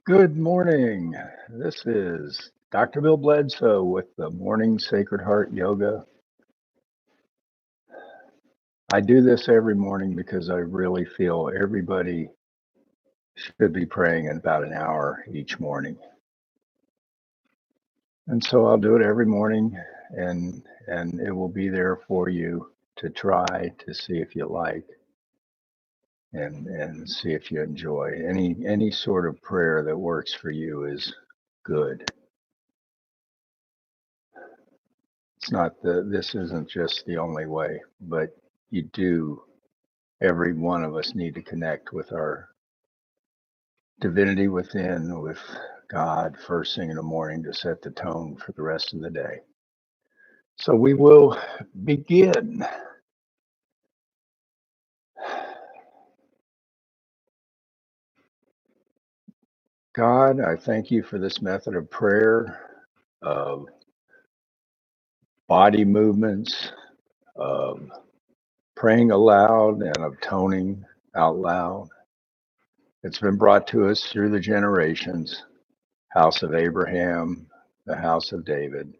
Good morning. This is Dr. Bill Bledsoe with the Morning Sacred Heart Yoga. I do this every morning because I really feel everybody should be praying in about an hour each morning. And so I'll do it every morning and it will be there for you to try to see if you like and see if you enjoy. Any sort of prayer that works for you is good. It's not this isn't just the only way, but you do, every one of us need to connect with our divinity within, with God first thing in the morning to set the tone for the rest of the day. So we will begin. God, I thank you for this method of prayer, of body movements, of praying aloud and of toning out loud. It's been brought to us through the generations, house of Abraham, the house of David,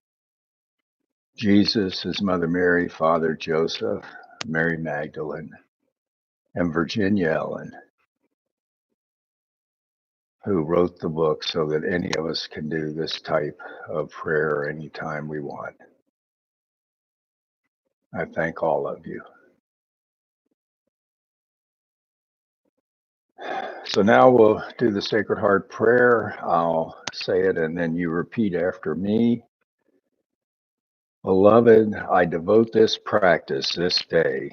Jesus, his mother Mary, father Joseph, Mary Magdalene, and Virginia Ellen, who wrote the book so that any of us can do this type of prayer anytime we want. I thank all of you. So now we'll do the Sacred Heart prayer. I'll say it and then you repeat after me. Beloved, I devote this practice this day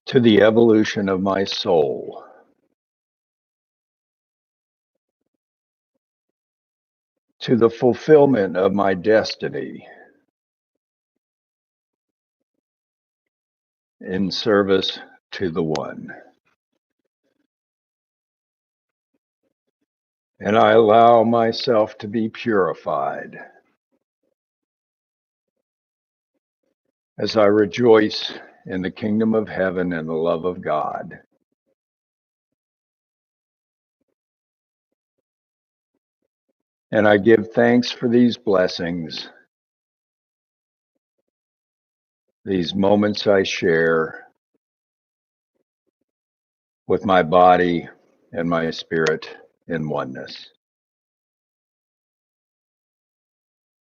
to the evolution of my soul, to the fulfillment of my destiny in service to the One. And I allow myself to be purified as I rejoice in the kingdom of heaven and the love of God. And I give thanks for these blessings, these moments I share with my body and my spirit in oneness.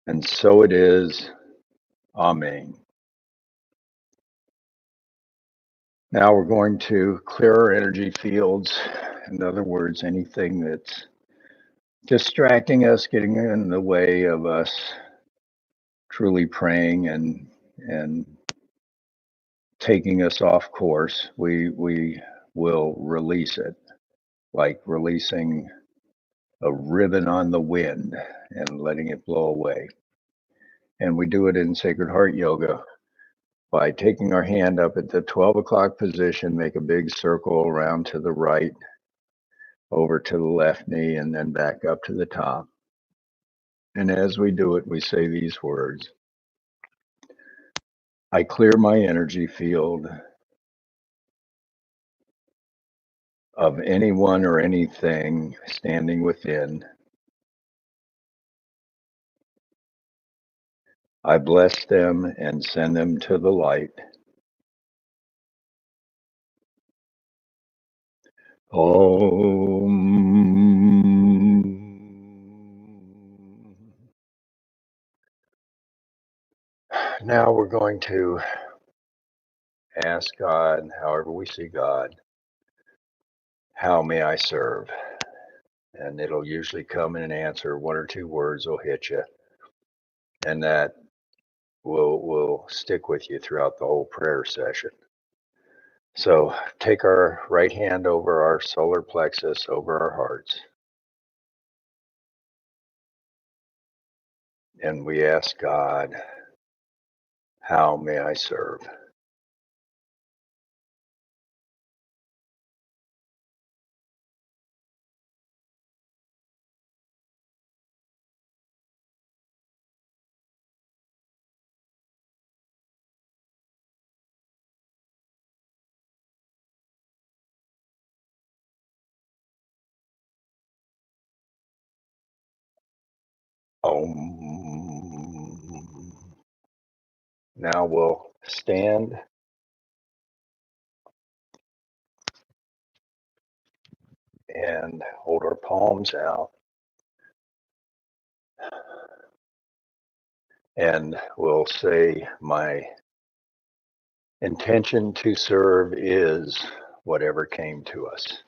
And so it is. Amen. Now we're going to clear our energy fields. In other words, anything that's distracting us, getting in the way of us truly praying and taking us off course, we will release it, like releasing a ribbon on the wind and letting it blow away. And we do it in Sacred Heart Yoga by taking our hand up at the 12 o'clock position, make a big circle around to the right, over to the left knee, and then back up to the top. And as we do it, we say these words: I clear my energy field of anyone or anything standing within. I bless them and send them to the light. Om. Now we're going to ask God, however we see God, how may I serve? And it'll usually come in an answer. One or two words will hit you. And that will stick with you throughout the whole prayer session. So take our right hand over our solar plexus, over our hearts, and we ask God, how may I serve? Om. Now we'll stand and hold our palms out, and we'll say, my intention to serve is whatever came to us.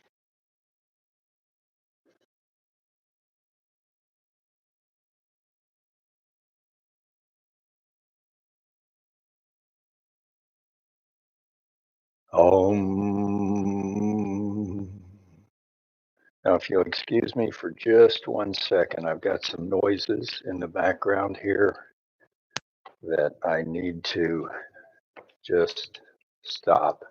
Om. Now, if you'll excuse me for just 1 second, I've got some noises in the background here that I need to just stop.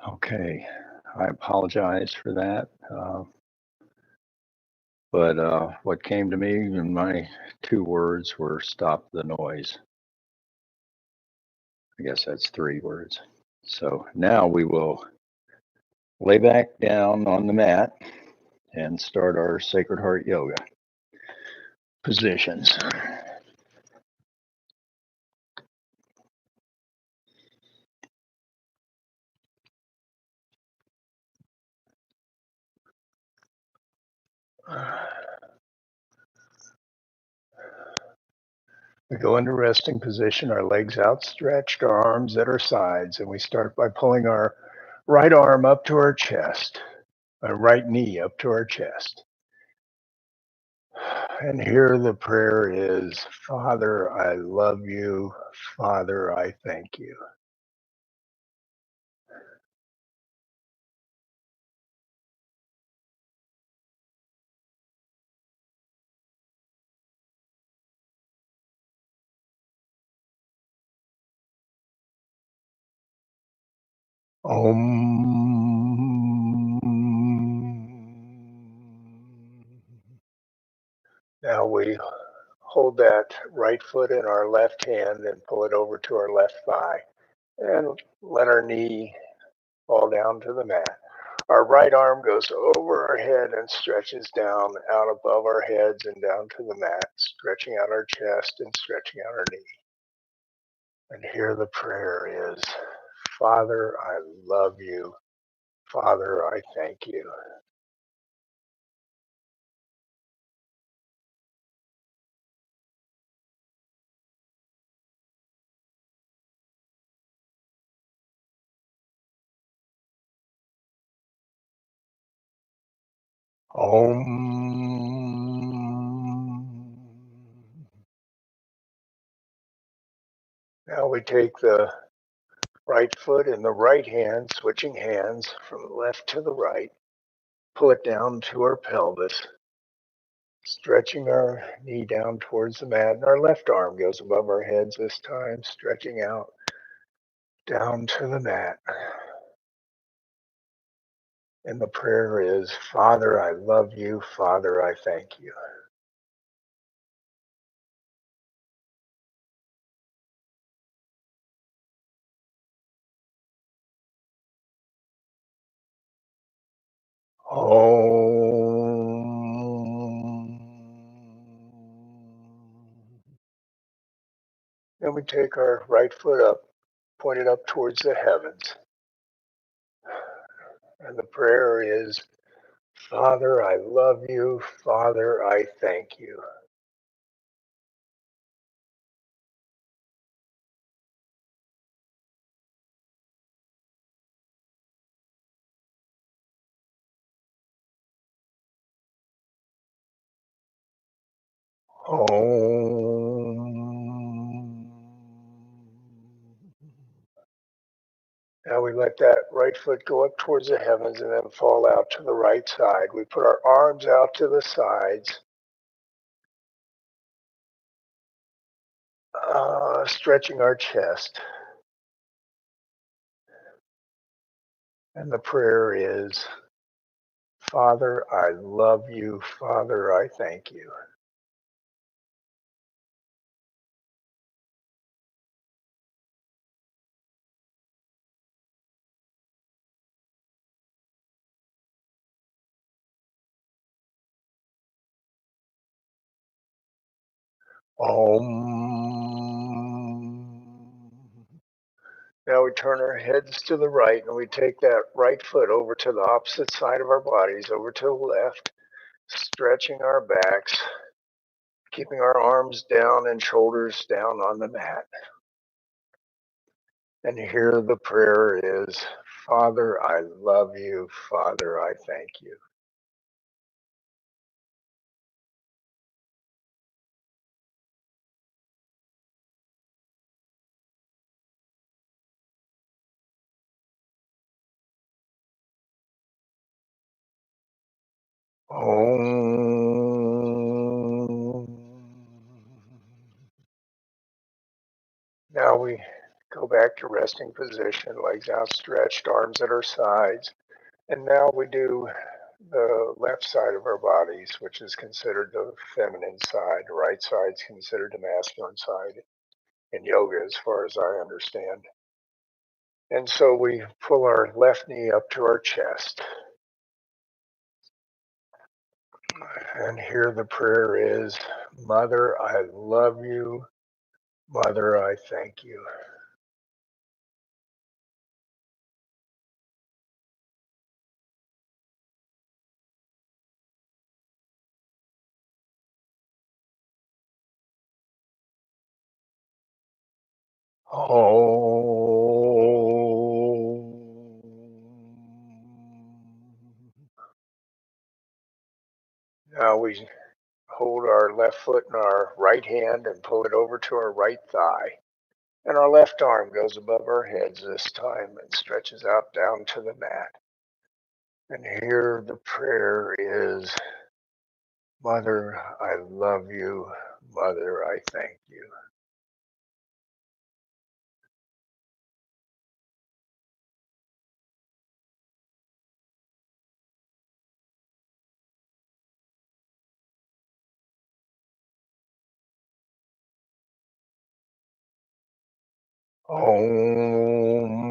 Okay, I apologize for that. But what came to me in my 2 words were stop the noise. I guess that's 3 words. So now we will lay back down on the mat and start our Sacred Heart Yoga positions. We go into resting position, our legs outstretched, our arms at our sides, and we start by pulling our right arm up to our chest, our right knee up to our chest. And here the prayer is, Father, I love you. Father, I thank you. Om. Now we hold that right foot in our left hand and pull it over to our left thigh and let our knee fall down to the mat. Our right arm goes over our head and stretches down out above our heads and down to the mat, stretching out our chest and stretching out our knee. And here the prayer is, Father, I love you. Father, I thank you. Om. Now we take the right foot in the right hand, switching hands from the left to the right. Pull it down to our pelvis, stretching our knee down towards the mat. And our left arm goes above our heads this time, stretching out down to the mat. And the prayer is, Father, I love you. Father, I thank you. Om. Then we take our right foot up, pointed up towards the heavens. And the prayer is, Father, I love you. Father, I thank you. Om. Now we let that right foot go up towards the heavens and then fall out to the right side. We put our arms out to the sides, stretching our chest. And the prayer is, Father, I love you. Father, I thank you. Om. Now we turn our heads to the right and we take that right foot over to the opposite side of our bodies, over to the left, stretching our backs, keeping our arms down and shoulders down on the mat. And here the prayer is, Father, I love you. Father, I thank you. Om. Now we go back to resting position, legs outstretched, arms at our sides. And now we do the left side of our bodies, which is considered the feminine side. The right side is considered the masculine side in yoga, as far as I understand. And so we pull our left knee up to our chest. And here the prayer is, Mother, I love you. Mother, I thank you. Oh. Now we hold our left foot in our right hand and pull it over to our right thigh. And our left arm goes above our heads this time and stretches out down to the mat. And here the prayer is, Mother, I love you. Mother, I thank you. Om.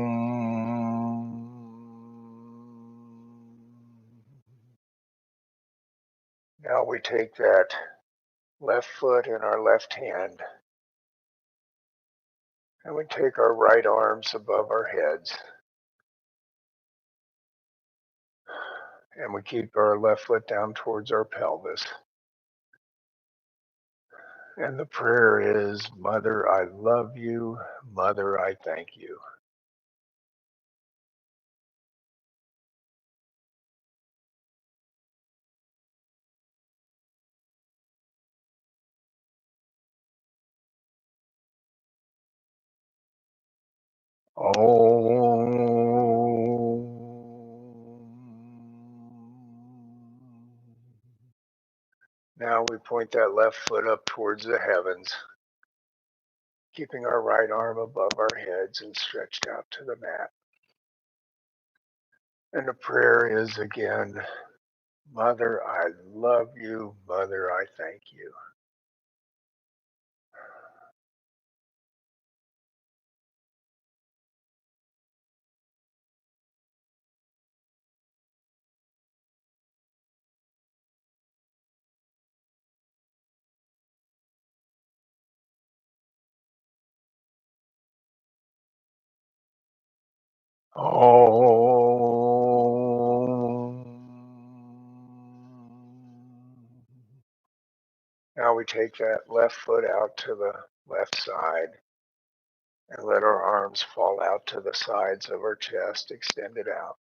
Now we take that left foot in our left hand and we take our right arms above our heads and we keep our left foot down towards our pelvis. And the prayer is, Mother, I love you. Mother, I thank you. Om. Now we point that left foot up towards the heavens, keeping our right arm above our heads and stretched out to the mat. And the prayer is again, Mother, I love you. Mother, I thank you. Om. Now we take that left foot out to the left side and let our arms fall out to the sides of our chest, extended out.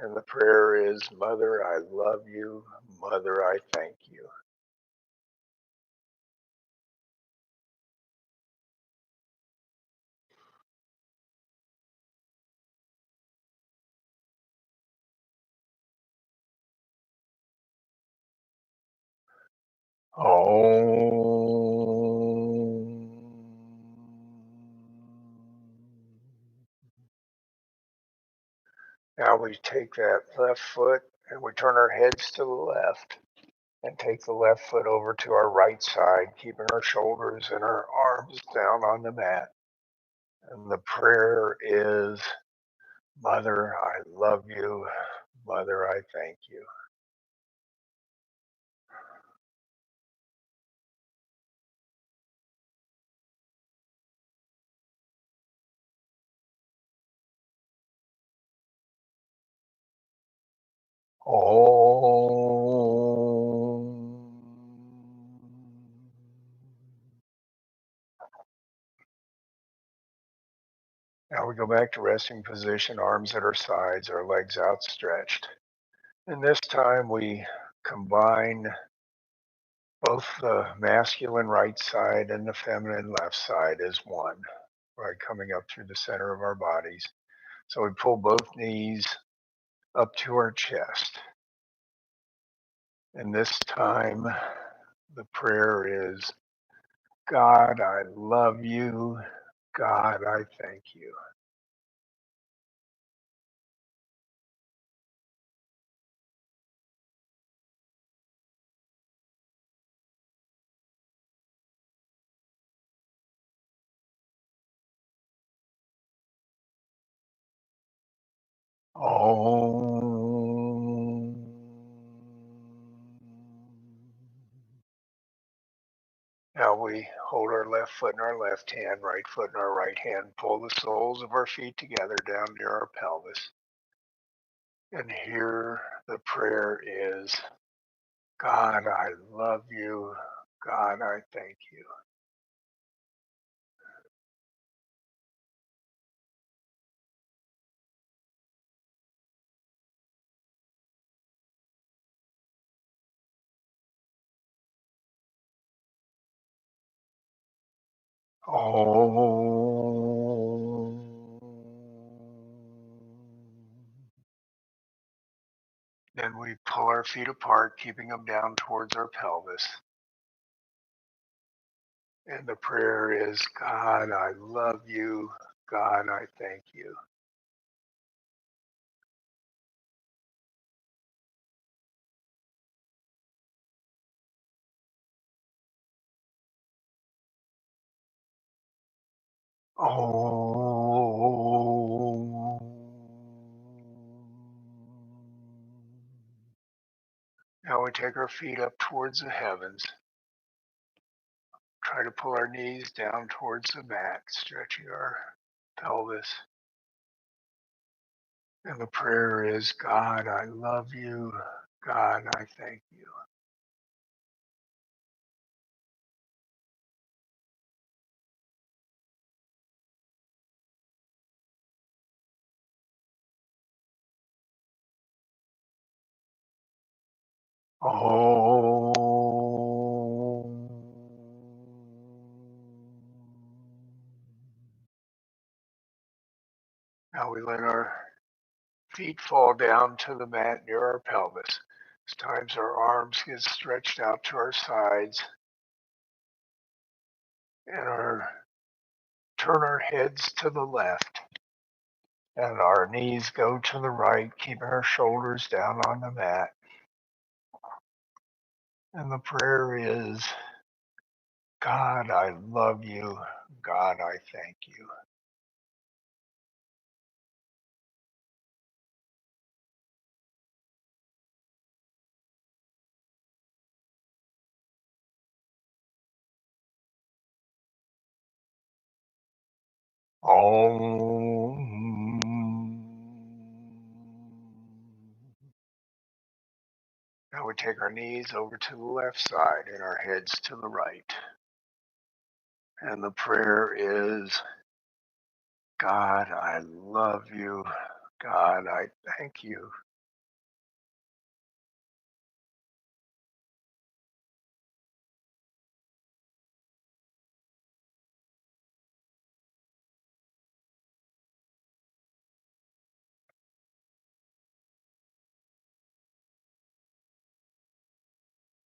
And the prayer is, Mother, I love you. Mother, I thank you. Oh. Now we take that left foot and we turn our heads to the left and take the left foot over to our right side, keeping our shoulders and our arms down on the mat. And the prayer is, Mother, I love you. Mother, I thank you. Oh. Now we go back to resting position, arms at our sides, our legs outstretched. And this time we combine both the masculine right side and the feminine left side as one, right, coming up through the center of our bodies. So we pull both knees up to our chest. And this time the prayer is, God, I love you. God, I thank you. Oh. Now we hold our left foot in our left hand, right foot in our right hand, pull the soles of our feet together down near our pelvis. And here the prayer is, God, I love you. God, I thank you. Oh. Then we pull our feet apart, keeping them down towards our pelvis. And the prayer is, God, I love you. God, I thank you. Oh. Now we take our feet up towards the heavens. Try to pull our knees down towards the mat, stretching our pelvis. And the prayer is, God, I love you. God, I thank you. Oh. Now we let our feet fall down to the mat near our pelvis. As times our arms get stretched out to our sides and turn our heads to the left and our knees go to the right, keeping our shoulders down on the mat. And the prayer is, God, I love you. God, I thank you. Om. Now we take our knees over to the left side and our heads to the right. And the prayer is, God, I love you. God, I thank you.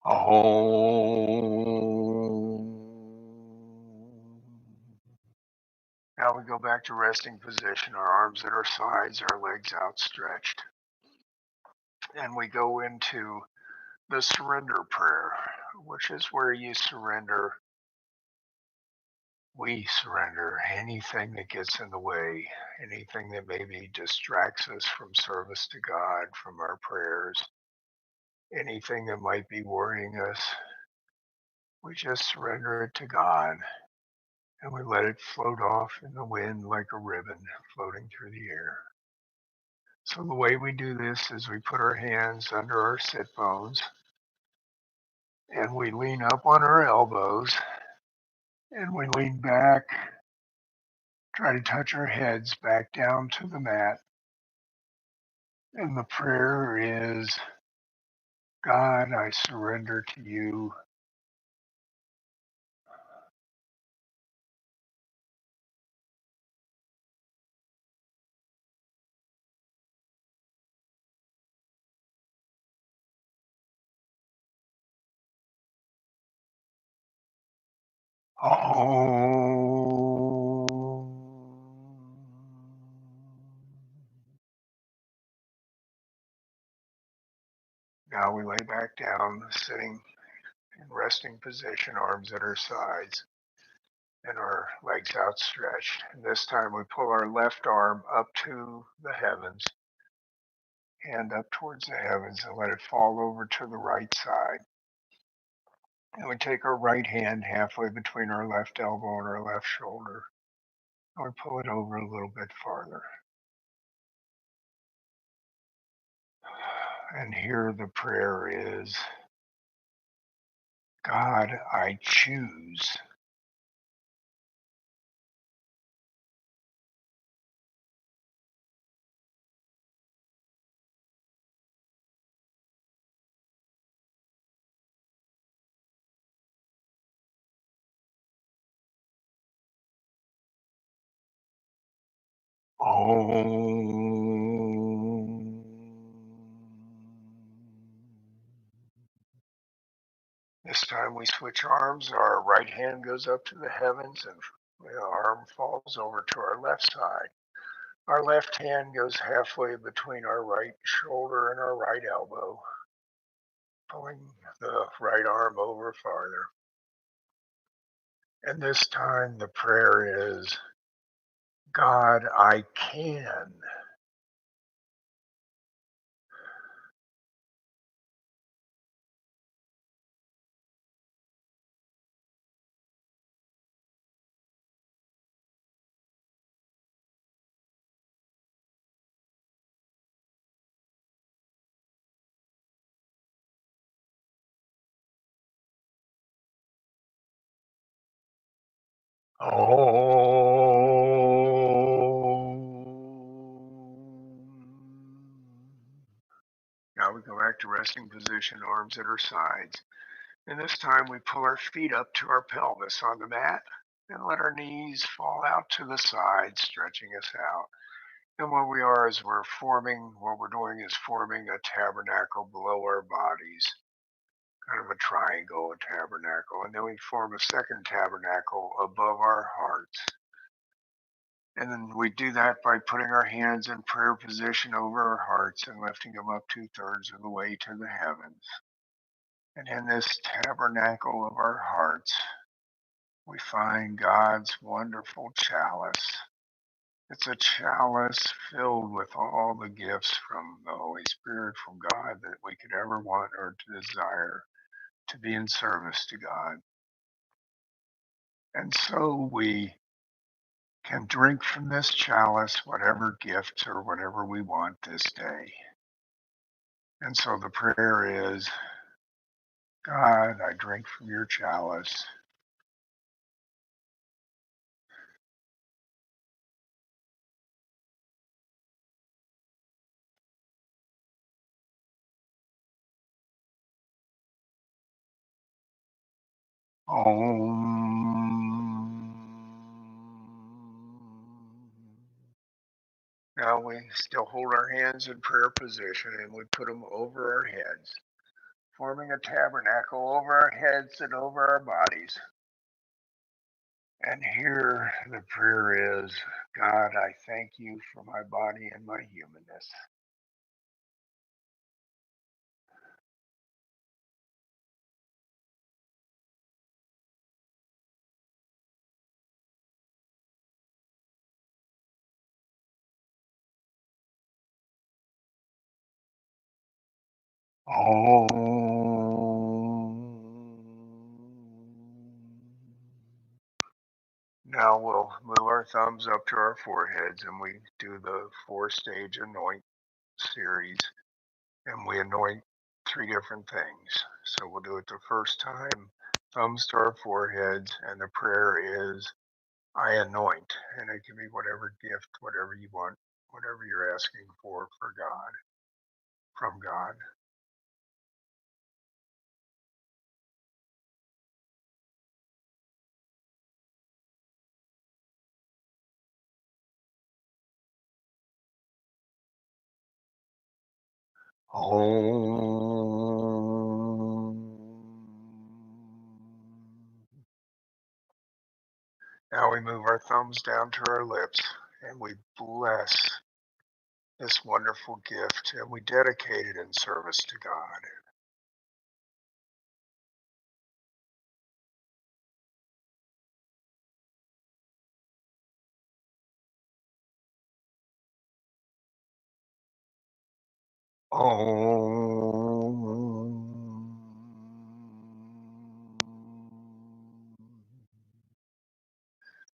Now we go back to resting position, our arms at our sides, our legs outstretched. And we go into the surrender prayer, which is where you surrender. We surrender anything that gets in the way, anything that maybe distracts us from service to God, from our prayers, anything that might be worrying us. We just surrender it to God and we let it float off in the wind like a ribbon floating through the air. So the way we do this is we put our hands under our sit bones and we lean up on our elbows and we lean back, try to touch our heads back down to the mat. And the prayer is, God, I surrender to you. Oh. Now we lay back down, sitting in resting position, arms at our sides and our legs outstretched. And this time we pull our left arm up to the heavens, hand up towards the heavens, and let it fall over to the right side. And we take our right hand halfway between our left elbow and our left shoulder, and we pull it over a little bit farther. And here the prayer is, God, I choose. Om. This time we switch arms. Our right hand goes up to the heavens and the arm falls over to our left side. Our left hand goes halfway between our right shoulder and our right elbow, pulling the right arm over farther. And this time the prayer is, God, I can. Now we go back to resting position, arms at our sides. And this time we pull our feet up to our pelvis on the mat and let our knees fall out to the side, stretching us out. And what we are is what we're doing is forming a tabernacle below our bodies, kind of a triangle, a tabernacle. And then we form a second tabernacle above our hearts. And then we do that by putting our hands in prayer position over our hearts and lifting them up 2/3 of the way to the heavens. And in this tabernacle of our hearts, we find God's wonderful chalice. It's a chalice filled with all the gifts from the Holy Spirit, from God, that we could ever want or to desire to be in service to God. And so we can drink from this chalice whatever gifts or whatever we want this day. And so the prayer is, God, I drink from your chalice. Om. Now we still hold our hands in prayer position and we put them over our heads, forming a tabernacle over our heads and over our bodies. And here the prayer is, God, I thank you for my body and my humanness. Oh. Now we'll move our thumbs up to our foreheads and we do the 4-stage anoint series. And we anoint 3 different things. So we'll do it the first time, thumbs to our foreheads, and the prayer is, I anoint. And it can be whatever gift, whatever you want, whatever you're asking for God, from God. Now we move our thumbs down to our lips and we bless this wonderful gift and we dedicate it in service to God.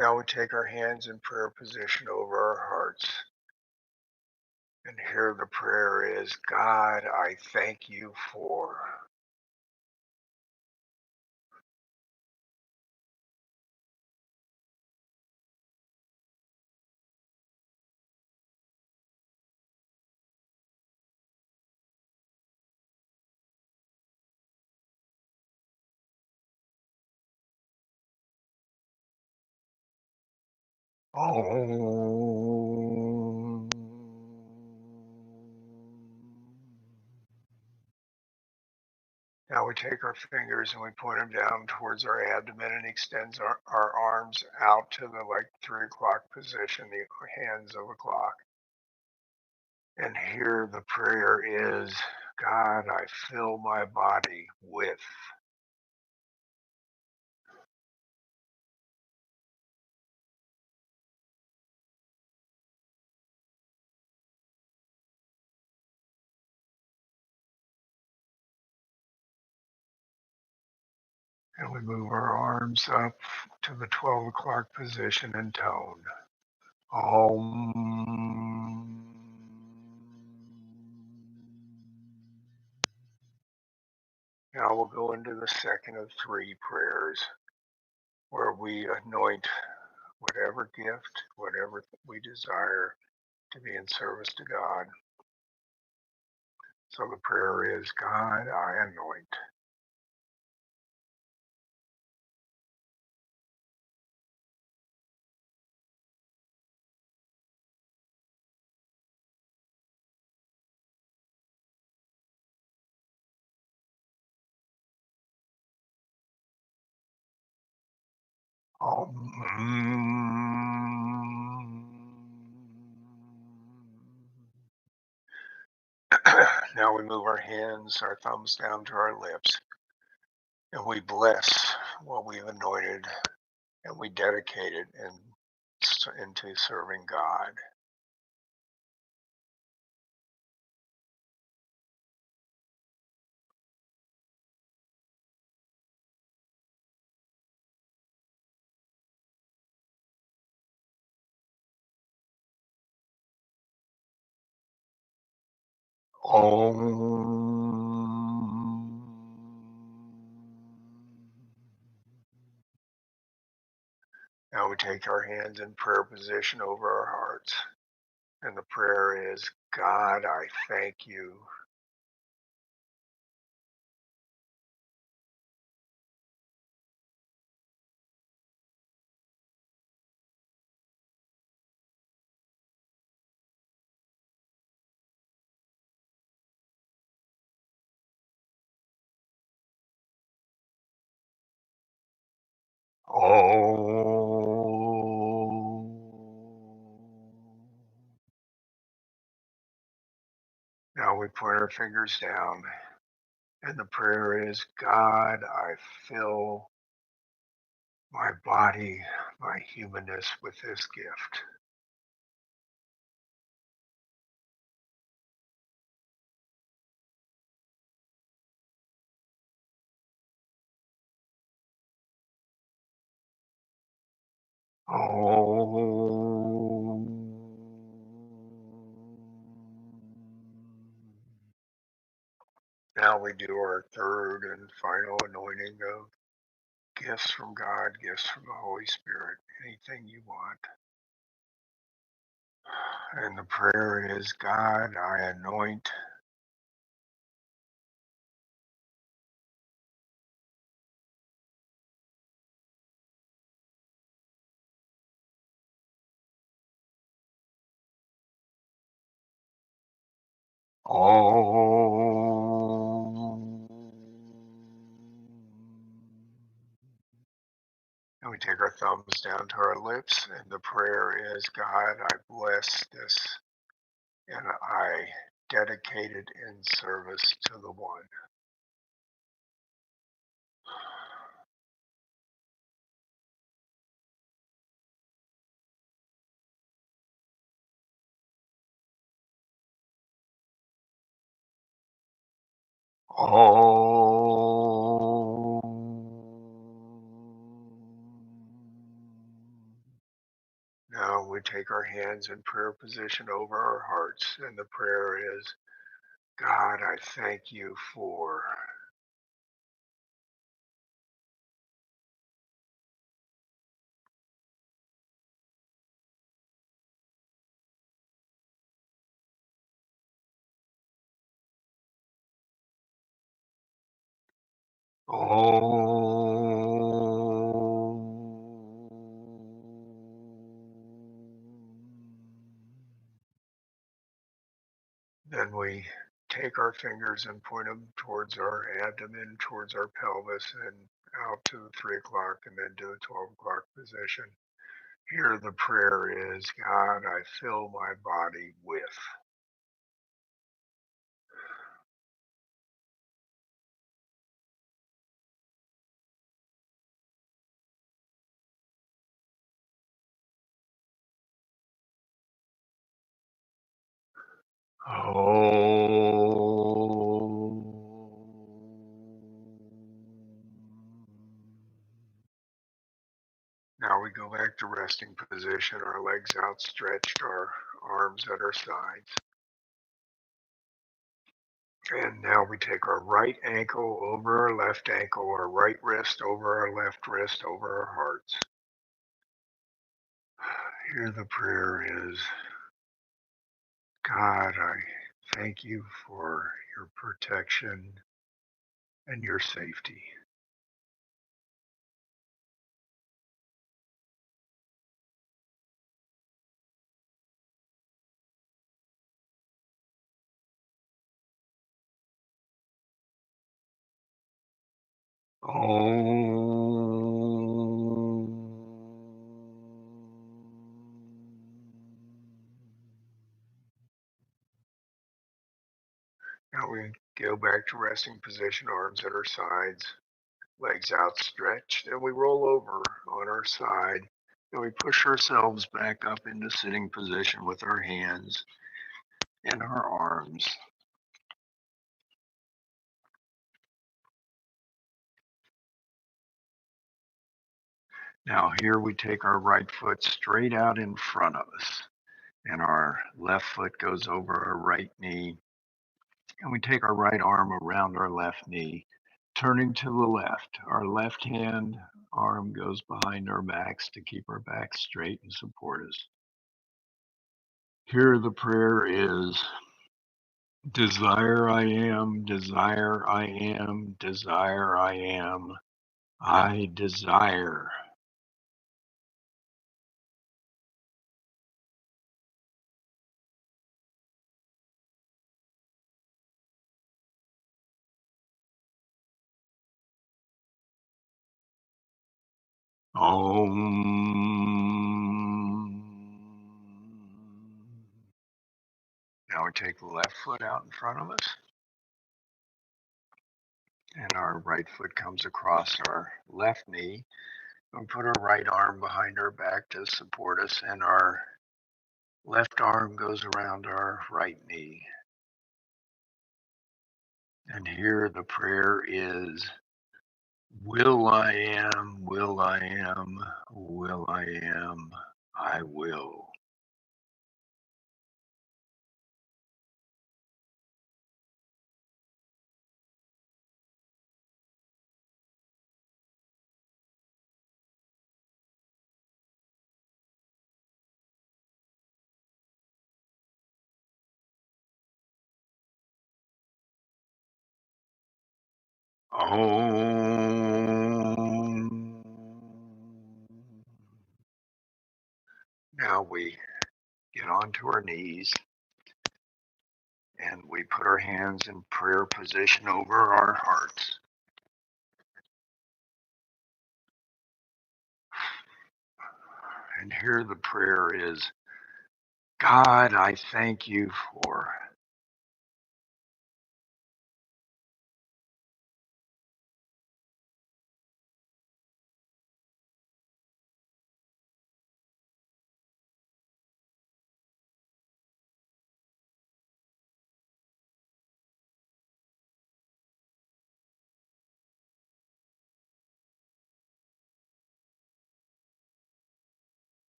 Now we take our hands in prayer position over our hearts. And here the prayer is, God, I thank you for. Now we take our fingers and we point them down towards our abdomen and extends our arms out to the 3 o'clock position, the hands of a clock. And here the prayer is, God, I fill my body with. And we move our arms up to the 12 o'clock position and tone. Om. Now we'll go into the second of 3 prayers where we anoint whatever gift, whatever we desire to be in service to God. So the prayer is, God, I anoint. Om. Now we move our hands, our thumbs down to our lips, and we bless what we've anointed, and we dedicate it into serving God. Om. Now we take our hands in prayer position over our hearts. And the prayer is, God, I thank you Oh. Now we point our fingers down, and the prayer is, God, I fill my body, my humanness with this gift. Oh. Now we do our third and final anointing of gifts from God, gifts from the Holy Spirit, anything you want. And the prayer is, God, I anoint all. And we take our thumbs down to our lips, and the prayer is, God, I bless this, and I dedicate it in service to the one. Oh. Now we take our hands in prayer position over our hearts, and the prayer is, God, I thank you for. Oh. Then we take our fingers and point them towards our abdomen, towards our pelvis, and out to the 3 o'clock, and then to the 12 o'clock position. Here the prayer is, God, I fill my body with. Oh. Now we go back to resting position, our legs outstretched, our arms at our sides. And now we take our right ankle over our left ankle, our right wrist over our left wrist, over our hearts. Here the prayer is, God, I thank you for your protection and your safety. Oh. Now we go back to resting position, arms at our sides, legs outstretched, and we roll over on our side, and we push ourselves back up into sitting position with our hands and our arms. Now here we take our right foot straight out in front of us, and our left foot goes over our right knee, and we take our right arm around our left knee, turning to the left. Our left hand arm goes behind our backs to keep our backs straight and support us. Here the prayer is, desire I am, desire I am, desire I am, I desire. Om. Now we take the left foot out in front of us, and our right foot comes across our left knee. We put our right arm behind our back to support us, and our left arm goes around our right knee. And here the prayer is, will I am, will I am, will I am, I will. Om. Now we get onto our knees and we put our hands in prayer position over our hearts. And here the prayer is, God, I thank you for.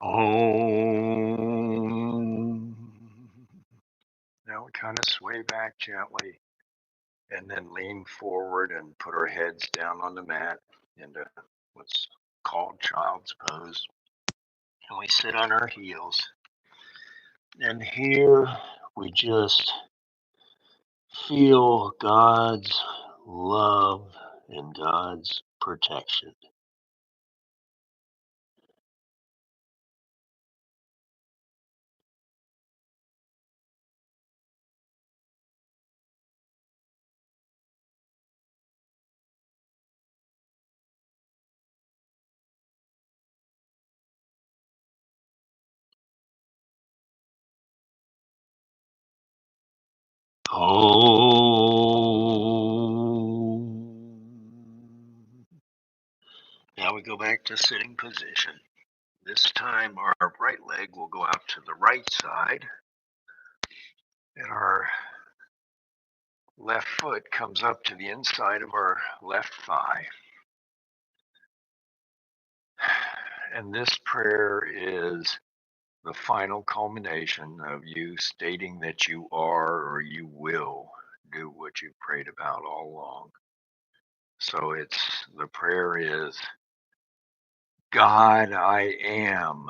Om. Now we kind of sway back gently and then lean forward and put our heads down on the mat into what's called child's pose. And we sit on our heels. And here we just feel God's love and God's protection. Oh. Now we go back to sitting position. This time our right leg will go out to the right side and our left foot comes up to the inside of our left thigh. And this prayer is the final culmination of you stating that you are or you will do what you prayed about all along. So the prayer is, God, I am.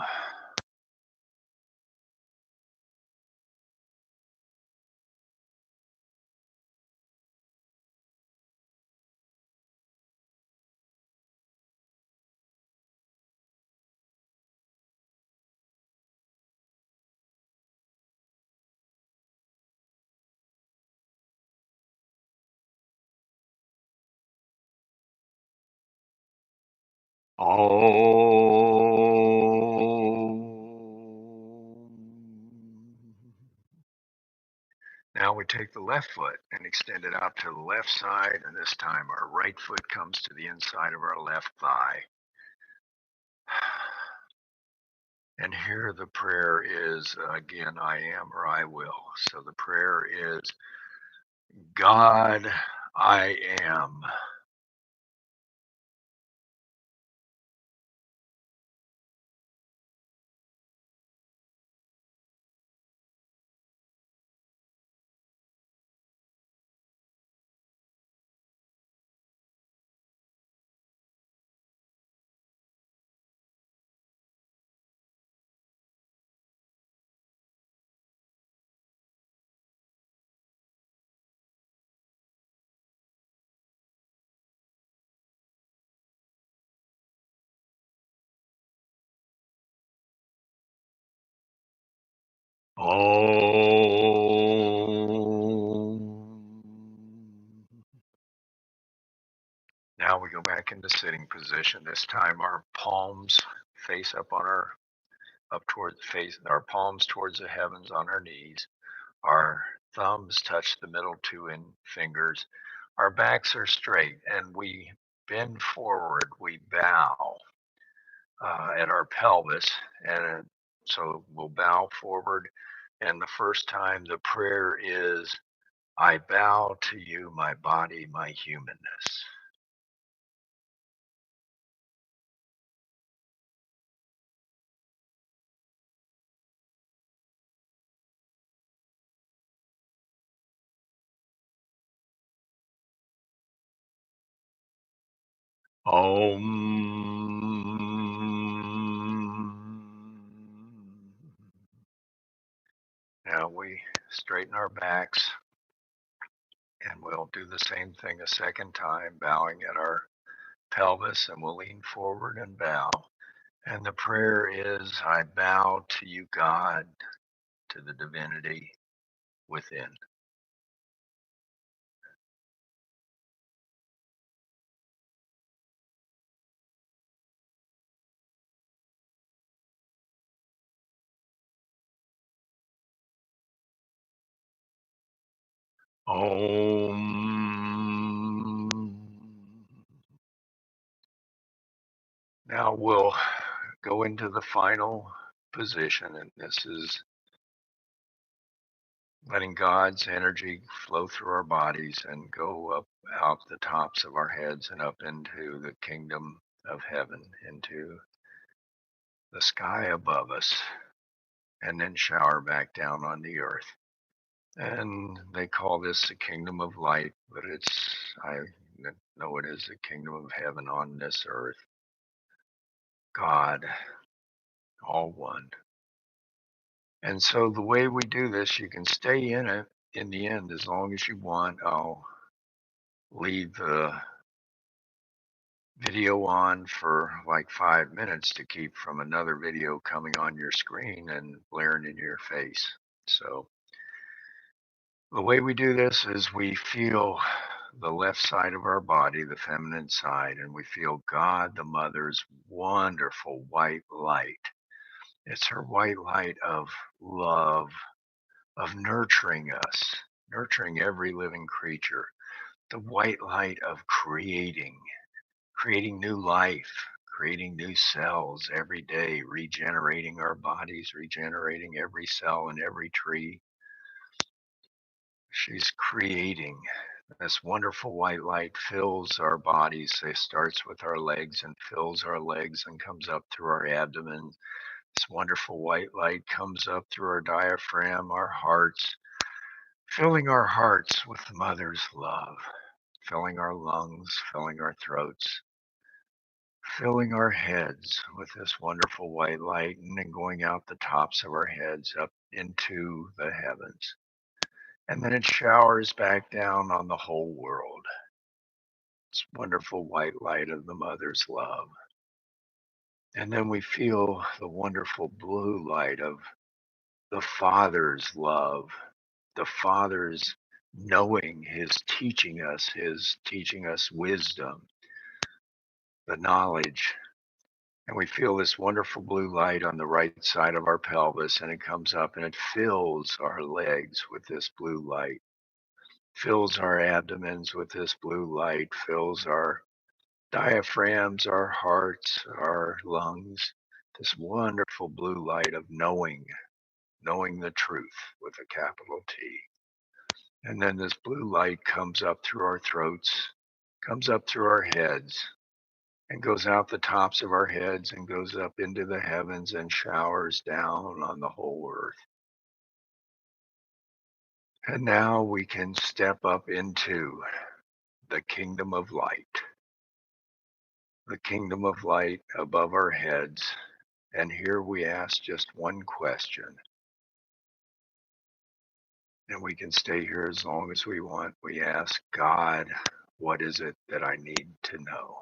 Now we take the left foot and extend it out to the left side, and this time our right foot comes to the inside of our left thigh. And here the prayer is, again, I am or I will. So the prayer is, God, I am. Oh. Now we go back into sitting position. This time our palms face up on up towards the face, our palms towards the heavens on our knees. Our thumbs touch the middle two fingers. Our backs are straight and we bend forward. We bow at our pelvis. And so we'll bow forward. And the first time the prayer is, I bow to you, my body, my humanness. Om. Now we straighten our backs and we'll do the same thing a second time, bowing at our pelvis, and we'll lean forward and bow. And the prayer is, I bow to you, God, to the divinity within. Om. Now we'll go into the final position, and this is letting God's energy flow through our bodies and go up out the tops of our heads and up into the kingdom of heaven, into the sky above us, and then shower back down on the earth. And they call this the kingdom of light, but I know it is the kingdom of heaven on this earth. God, all one. And so the way we do this, you can stay in it in the end as long as you want. I'll leave the video on for like 5 minutes to keep from another video coming on your screen and blaring in your face. So the way we do this is we feel the left side of our body, the feminine side, and we feel God, the Mother's wonderful white light. It's her white light of love, of nurturing us, nurturing every living creature. The white light of creating new life, creating new cells every day, regenerating our bodies, regenerating every cell in every tree. She's creating. This wonderful white light fills our bodies. It starts with our legs and fills our legs and comes up through our abdomen. This wonderful white light comes up through our diaphragm, our hearts, filling our hearts with the Mother's love, filling our lungs, filling our throats, filling our heads with this wonderful white light, and then going out the tops of our heads up into the heavens. And then it showers back down on the whole world. It's wonderful white light of the Mother's love. And then we feel the wonderful blue light of the Father's love, the Father's knowing, his teaching us wisdom, the knowledge. And we feel this wonderful blue light on the right side of our pelvis, and it comes up and it fills our legs with this blue light, fills our abdomens with this blue light, fills our diaphragms, our hearts, our lungs, this wonderful blue light of knowing the truth with a capital T. And then this blue light comes up through our throats, comes up through our heads, and goes out the tops of our heads and goes up into the heavens and showers down on the whole earth. And now we can step up into the kingdom of light, the kingdom of light above our heads. And here we ask just one question, and we can stay here as long as we want. We ask God, what is it that I need to know?